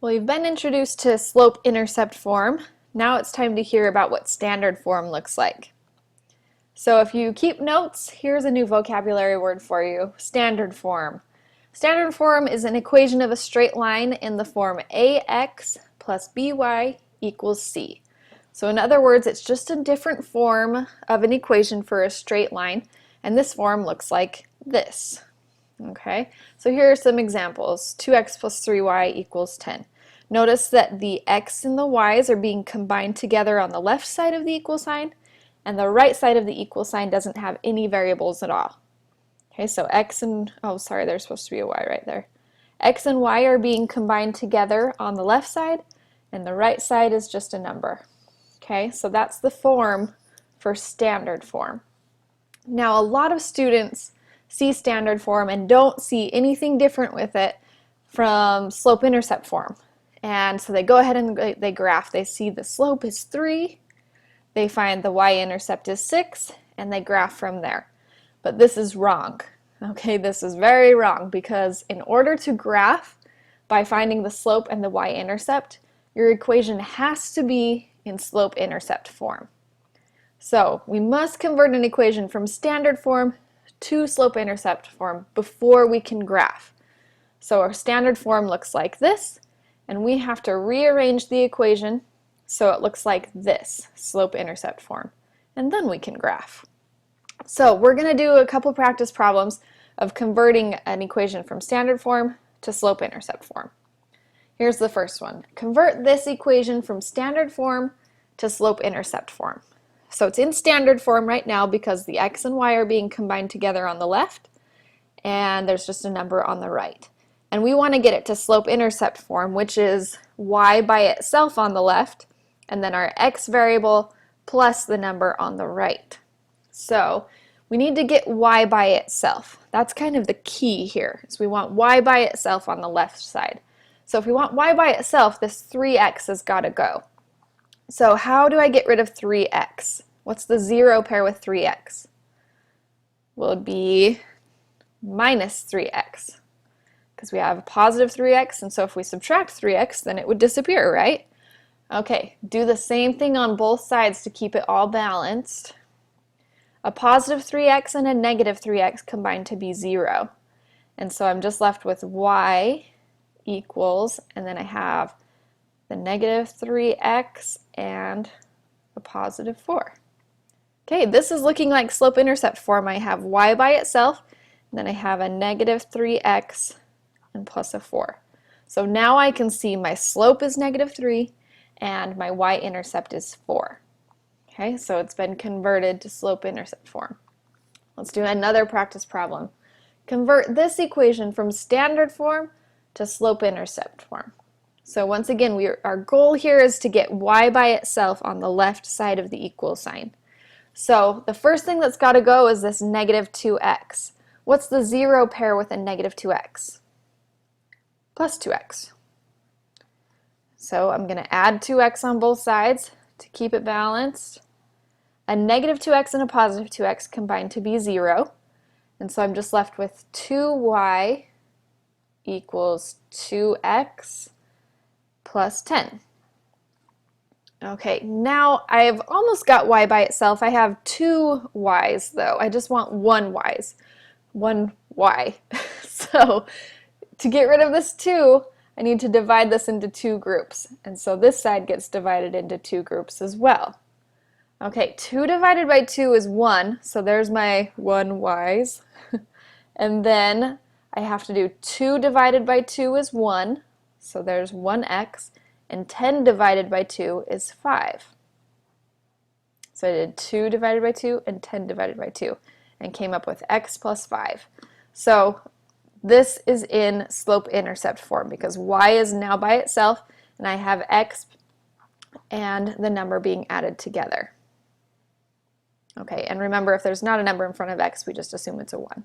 Well, you've been introduced to slope-intercept form. Now it's time to hear about what standard form looks like. So if you keep notes, here's a new vocabulary word for you, standard form. Standard form is an equation of a straight line in the form ax plus by equals c. So in other words, it's just a different form of an equation for a straight line, and this form looks like this. Okay, so here are some examples. 2x plus 3y equals 10. Notice that the x and the y's are being combined together on the left side of the equal sign, and the right side of the equal sign doesn't have any variables at all. Okay, so x and, oh sorry, there's supposed to be a y right there. X and y are being combined together on the left side, and the right side is just a number. Okay, so that's the form for standard form. Now a lot of students see standard form and don't see anything different with it from slope-intercept form. And so they go ahead and they graph. They see the slope is 3, they find the y-intercept is 6, and they graph from there. But this is wrong. Okay, this is very wrong because in order to graph by finding the slope and the y-intercept, your equation has to be in slope-intercept form. So we must convert an equation from standard form to slope-intercept form before we can graph. So our standard form looks like this, and we have to rearrange the equation so it looks like this, slope-intercept form, and then we can graph. So we're going to do a couple practice problems of converting an equation from standard form to slope-intercept form. Here's the first one. Convert this equation from standard form to slope-intercept form. So it's in standard form right now because the x and y are being combined together on the left, and there's just a number on the right. And we want to get it to slope-intercept form, which is y by itself on the left, and then our x variable plus the number on the right. So we need to get y by itself. That's kind of the key here, is we want y by itself on the left side. So if we want y by itself, this 3x has got to go. So how do I get rid of 3x? What's the 0 pair with 3x? Will it be minus 3x, because we have a positive 3x, and so if we subtract 3x, then it would disappear, right? Okay, do the same thing on both sides to keep it all balanced. A positive 3x and a negative 3x combine to be 0. And so I'm just left with y equals, and then I have the negative 3x and a positive 4. Okay, this is looking like slope-intercept form. I have y by itself, and then I have a negative 3x and plus a 4. So now I can see my slope is negative 3 and my y-intercept is 4. Okay, so it's been converted to slope-intercept form. Let's do another practice problem. Convert this equation from standard form to slope-intercept form. So once again, our goal here is to get y by itself on the left side of the equal sign. So the first thing that's got to go is this negative 2x. What's the 0 pair with a negative 2x? Plus 2x. So I'm going to add 2x on both sides to keep it balanced. A negative 2x and a positive 2x combine to be 0. And so I'm just left with 2y equals 2x plus 10. Okay, now I've almost got y by itself. I have 2 y's though. I just want one y. So to get rid of this 2, I need to divide this into 2 groups. And so this side gets divided into 2 groups as well. Okay, 2 divided by 2 is 1, so there's my 1 y's. And then I have to do 2 divided by 2 is 1, so there's 1x, and 10 divided by 2 is 5. So I did 2 divided by 2 and 10 divided by 2, and came up with x plus 5. So this is in slope-intercept form because y is now by itself, and I have x and the number being added together. Okay, and remember, if there's not a number in front of x, we just assume it's a 1.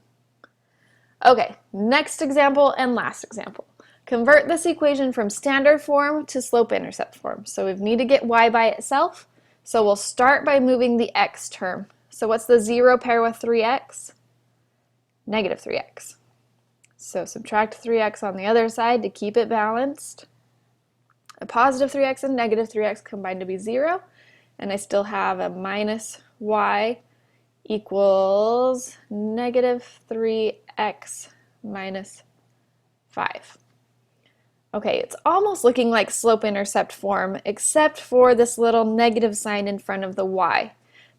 Okay, next example and last example. Convert this equation from standard form to slope-intercept form. So we need to get y by itself, so we'll start by moving the x term. So what's the 0 pair with 3x? Negative 3x. So subtract 3x on the other side to keep it balanced. A positive 3x and negative 3x combine to be 0, and I still have a minus y equals negative 3x minus 5. Okay, it's almost looking like slope-intercept form, except for this little negative sign in front of the y.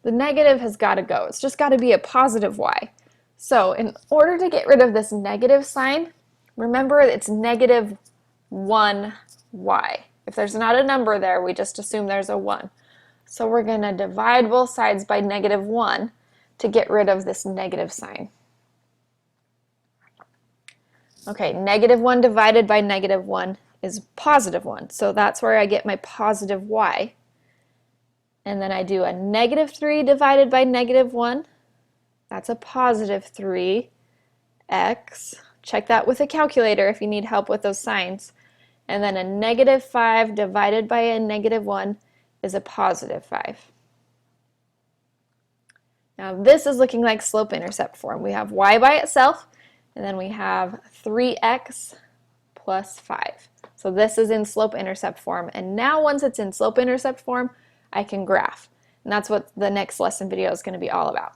The negative has got to go. It's just got to be a positive y. So in order to get rid of this negative sign, remember it's negative 1y. If there's not a number there, we just assume there's a 1. So we're going to divide both sides by negative 1 to get rid of this negative sign. Okay, negative 1 divided by negative 1 is positive 1. So that's where I get my positive y. And then I do a negative 3 divided by negative 1. That's a positive 3x. Check that with a calculator if you need help with those signs. And then a negative 5 divided by a negative 1 is a positive 5. Now this is looking like slope-intercept form. We have y by itself, and then we have 3x plus 5. So this is in slope-intercept form. And now once it's in slope-intercept form, I can graph. And that's what the next lesson video is going to be all about.